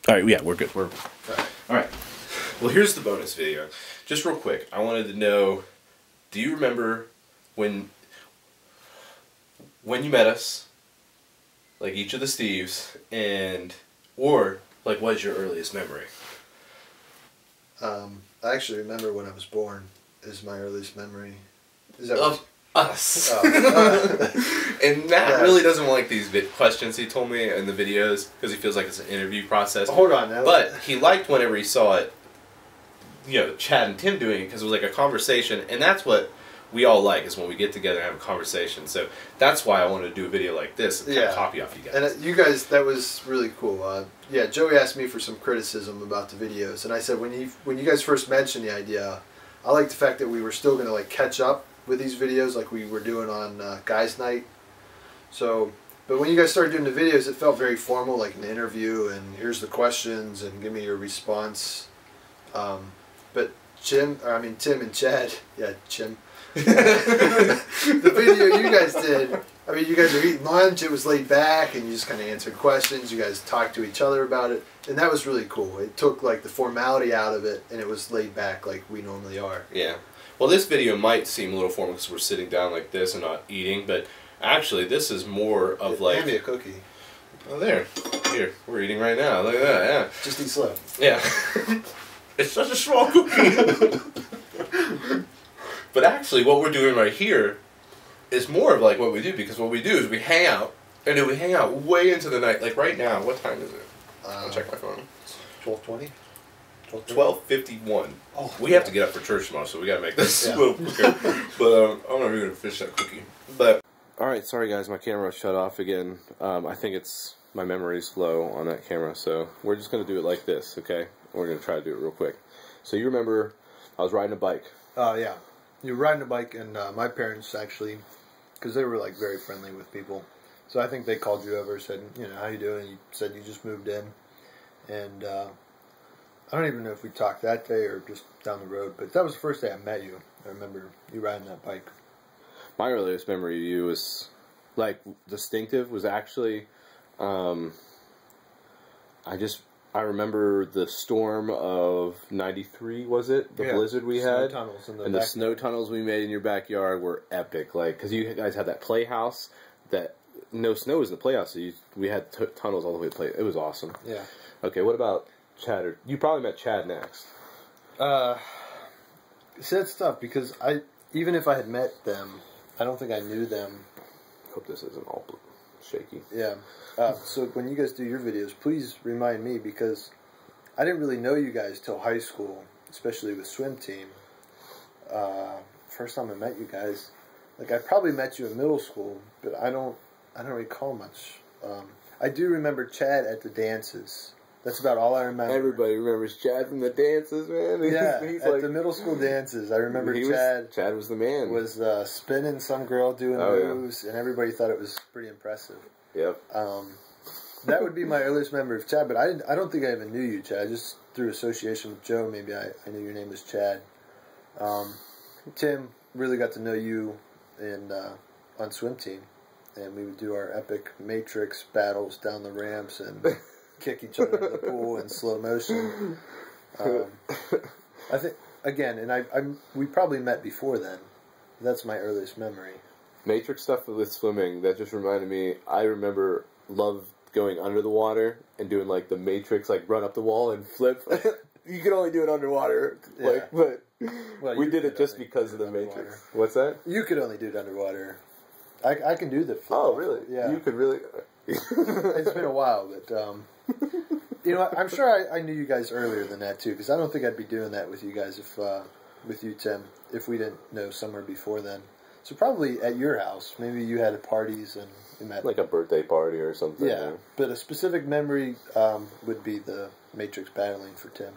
All right, yeah, we're good. We're All right. Well, here's the bonus video. Just real quick, I wanted to know, do you remember when you met us, like each of the Steves, or like what is your earliest memory? I actually remember when I was born is my earliest memory. Is that Of us. Oh. And Matt Yeah. really doesn't like these questions he told me in the videos because he feels like it's an interview process. Hold on now. But he liked whenever he saw it, you know, Chad and Tim doing it because it was like a conversation, and that's what we all like is when we get together and have a conversation. So that's why I wanted to do a video like this and kind of copy off you guys. And you guys, that was really cool. Yeah, Joey asked me for some criticism about the videos, and I said when you guys first mentioned the idea, I liked the fact that we were still going to like catch up with these videos like we were doing on Guys Night. So, but when you guys started doing the videos, it felt very formal, like an interview, and here's the questions, and give me your response. But Tim and Chad, yeah, Chim. The video you guys did, I mean, you guys were eating lunch, it was laid back, and you just kind of answered questions, you guys talked to each other about it, and that was really cool. It took like the formality out of it, and it was laid back like we normally are. Yeah. Well, this video might seem a little formal because we're sitting down like this and not eating, but actually this is more of like... Hand me a cookie. Oh, there. Here. We're eating right now. Look at that, yeah. Just eat slow. Yeah. It's such a small cookie. But actually what we're doing right here is more of like what we do, because what we do is we hang out, and then we hang out way into the night. Like right now, what time is it? I'll check my phone. 12:20? 12:51. Oh, we have to get up for church tomorrow, so we gotta make this Yeah. a little quicker. But I'm not even gonna finish that cookie. But alright, sorry guys, my camera shut off again. I think it's my memory's low on that camera, so we're just gonna do it like this, okay? We're gonna try to do it real quick. So you remember I was riding a bike. Yeah. You were riding a bike, and my parents actually, because they were like very friendly with people, so I think they called you over and said, you know, how you doing? You said you just moved in, and I don't even know if we talked that day or just down the road, but that was the first day I met you. I remember you riding that bike. My earliest memory of you was, like, distinctive was actually, I remember the storm of '93, was it? The blizzard we had? Tunnels in the and the snow tunnels we made in your backyard were epic. Like, because you guys had that playhouse that no snow was in the playhouse, so we had tunnels all the way to play. It was awesome. Yeah. Okay, what about Chad? You probably met Chad next. See, that's tough because even if I had met them, I don't think I knew them. Hope this isn't all shaky. Yeah. So when you guys do your videos, please remind me, because I didn't really know you guys till high school, especially with swim team. First time I met you guys, like I probably met you in middle school, but I don't recall much. I do remember Chad at the dances. That's about all I remember. Everybody remembers Chad from the dances, man. Yeah, he's at like, the middle school dances, I remember Chad was the man. Was spinning some girl doing moves, and everybody thought it was pretty impressive. Yep. That would be my earliest memory of Chad, but I don't think I even knew you, Chad. Just through association with Joe, maybe I knew your name was Chad. Tim, really got to know you on swim team, and we would do our epic Matrix battles down the ramps and kick each other in the pool in slow motion. I think, again, and we probably met before then. That's my earliest memory. Matrix stuff with swimming, that just reminded me, I remember going under the water and doing like the Matrix, like run up the wall and flip. You can only do it underwater, like, but we did it just because of the Matrix. What's that? You could only do it underwater. I can do the flip. Oh, really? Yeah. You could really... It's been a while, but you know, I'm sure I knew you guys earlier than that too, because I don't think I'd be doing that with you guys with you, Tim, if we didn't know somewhere before then. So probably at your house, maybe you had parties and you met. Like a birthday party or something. Yeah, but a specific memory would be the Matrix battling for Tim.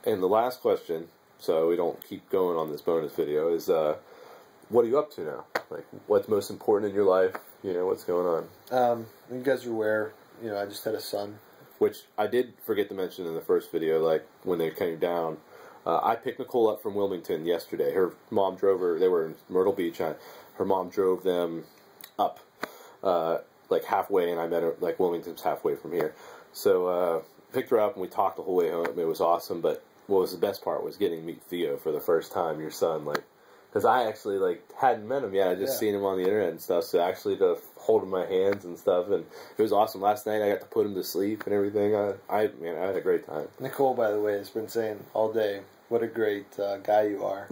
And the last question, so we don't keep going on this bonus video, is what are you up to now? Like, what's most important in your life? You know, what's going on? You guys are aware, you know, I just had a son. Which I did forget to mention in the first video, like, when they came down. I picked Nicole up from Wilmington yesterday. Her mom drove her, they were in Myrtle Beach. Her mom drove them up, like, halfway, and I met her, like, Wilmington's halfway from here. So, picked her up and we talked the whole way home. It was awesome. But what was the best part was getting to meet Theo for the first time, your son. Like, because I actually like hadn't met him yet. I just seen him on the internet and stuff. So actually to hold him in my hands and stuff, and it was awesome. Last night I got to put him to sleep and everything. I had a great time. Nicole, by the way, has been saying all day what a great guy you are.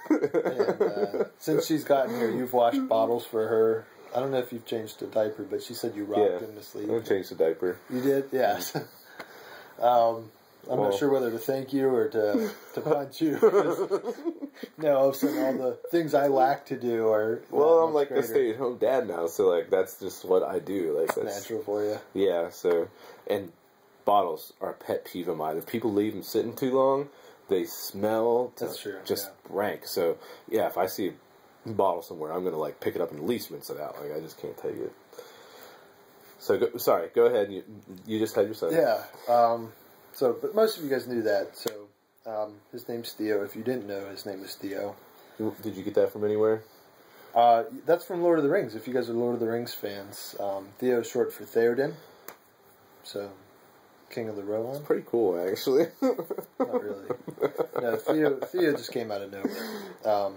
And since she's gotten here, you've washed bottles for her. I don't know if you've changed a diaper, but she said you rocked him to sleep. I changed the diaper. You did? Yeah. I'm not sure whether to thank you or to punch you. No, all of a sudden all the things I lack to do are I'm like a stay-at-home dad now, so like that's just what I do. Like that's natural for you. Yeah. So, and bottles are a pet peeve of mine. If people leave them sitting too long, they smell just rank. So yeah, if I see a bottle somewhere, I'm gonna like pick it up and at least rinse it out. Like I just can't take it. So go ahead. You just had your son. Yeah. But most of you guys knew that. So his name's Theo. If you didn't know, his name was Theo. Did you get that from anywhere? That's from Lord of the Rings. If you guys are Lord of the Rings fans, Theo is short for Theoden. So, King of the Rohan. It's pretty cool, actually. Not really. No, Theo just came out of nowhere.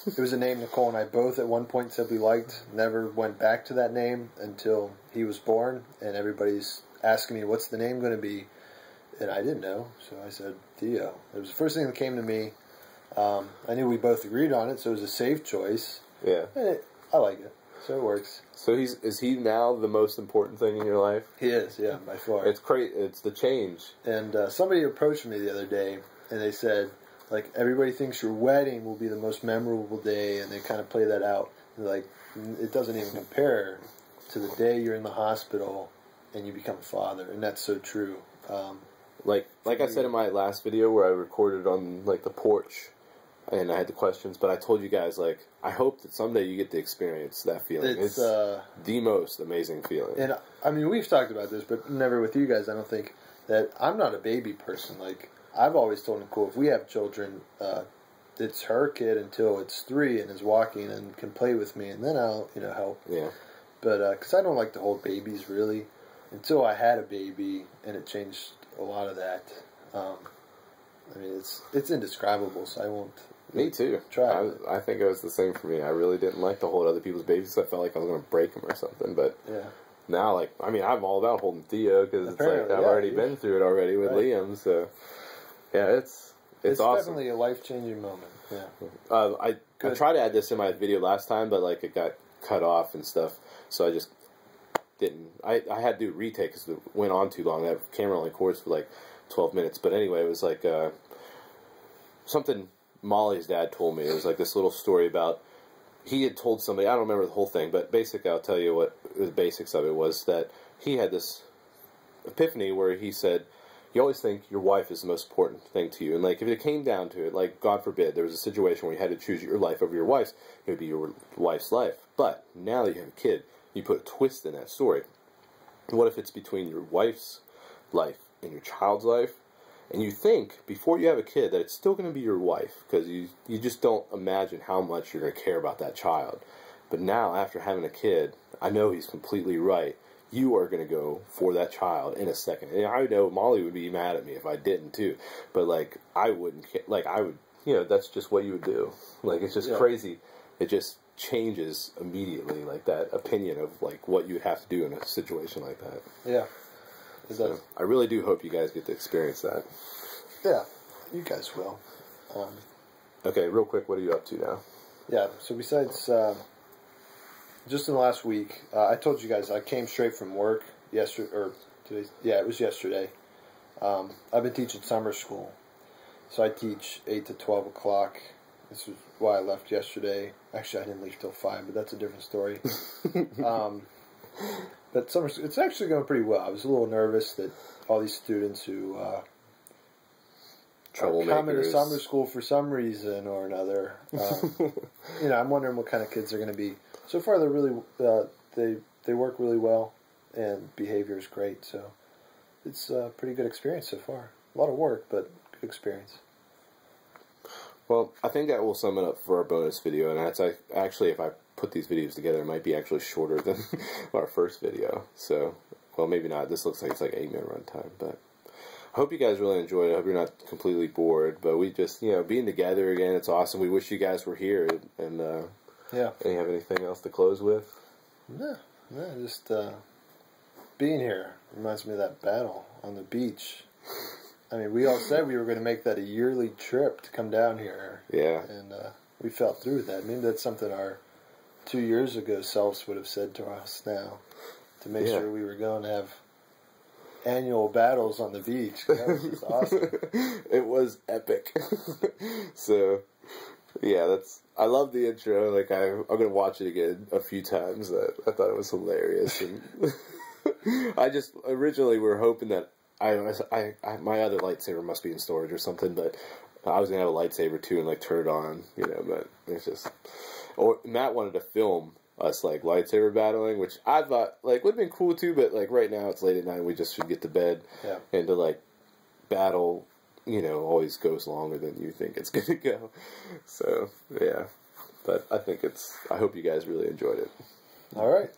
It was a name Nicole and I both at one point said we liked. Never went back to that name until he was born, and everybody's asking me, what's the name going to be? And I didn't know, so I said Theo. It was the first thing that came to me. I knew we both agreed on it, so it was a safe choice. Yeah. And I like it, so it works. So is he now the most important thing in your life? He is, yeah, by far. It's crazy. It's the change. And somebody approached me the other day, and they said, like, everybody thinks your wedding will be the most memorable day, and they kind of play that out. And like, it doesn't even compare to the day you're in the hospital and you become a father, and that's so true. Like I said in my last video where I recorded on like the porch, and I had the questions, but I told you guys like I hope that someday you get to experience that feeling. It's the most amazing feeling. And I mean, we've talked about this, but never with you guys. I don't think that I'm not a baby person. Like I've always told Nicole, if we have children, it's her kid until it's 3 and is walking and can play with me, and then I'll help. Yeah. But because I don't like to hold babies really, until I had a baby, and it changed a lot of that. I mean, it's indescribable, so I won't. Me too. Try. I think it was the same for me. I really didn't like to hold other people's babies, so I felt like I was going to break them or something. But now, like, I mean, I'm all about holding Theo because it's like I've already been through it already with Liam. So yeah, it's awesome. Definitely a life-changing moment. Yeah. I tried to add this in my video last time, but like it got cut off and stuff, so I just didn't. I had to do a retake because it went on too long. That camera only records for like 12 minutes. But anyway, it was like something Molly's dad told me. It was like this little story about he had told somebody. I don't remember the whole thing, but basically, I'll tell you what the basics of it was. That he had this epiphany where he said, you always think your wife is the most important thing to you. And, like, if it came down to it, like, God forbid, there was a situation where you had to choose your life over your wife's, it would be your wife's life. But now that you have a kid, you put a twist in that story. What if it's between your wife's life and your child's life? And you think, before you have a kid, that it's still going to be your wife. Because you just don't imagine how much you're going to care about that child. But now, after having a kid, I know he's completely right. You are going to go for that child in a second. And I know Molly would be mad at me if I didn't too. But like, I wouldn't, like I would, that's just what you would do. Like, it's just crazy. It just changes immediately, like that opinion of like what you would have to do in a situation like that. Yeah. So I really do hope you guys get to experience that. Yeah, you guys will. Okay, real quick, what are you up to now? Yeah, so besides... just in the last week, I told you guys I came straight from work yesterday, or today. Yeah, it was yesterday. I've been teaching summer school, so I teach 8 to 12 o'clock. This is why I left yesterday. Actually, I didn't leave till 5, but that's a different story. But summer, it's actually going pretty well. I was a little nervous that all these students who are coming to summer school for some reason or another, I'm wondering what kind of kids they're going to be. So far, they're really they work really well, and behavior is great. So it's a pretty good experience so far. A lot of work, but good experience. Well, I think that will sum it up for our bonus video, and that's actually, if I put these videos together, it might be actually shorter than our first video. So Well, maybe not. This looks like it's like 8-minute runtime, but I hope you guys really enjoyed it. I hope you're not completely bored. But we just, being together again, it's awesome. We wish you guys were here. And yeah. Do you have anything else to close with? No, just being here reminds me of that battle on the beach. I mean, we all said we were going to make that a yearly trip to come down here. Yeah. And we fell through with that. Maybe that's something our 2 years ago selves would have said to us now, to make sure we were going to have annual battles on the beach. That was just awesome. It was epic. So, yeah, I love the intro. Like, I'm going to watch it again a few times. I thought it was hilarious. And I just, originally we were hoping that my other lightsaber must be in storage or something, but I was going to have a lightsaber too and, like, turn it on, but it's just, or Matt wanted to film us, like, lightsaber battling, which I thought, like, would have been cool too, but, like, right now it's late at night and we just should get to bed, and to, like, battle, always goes longer than you think it's going to go, so, yeah, but I hope you guys really enjoyed it. Alright,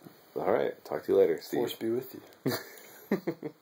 talk to you later. See Force you. be with you.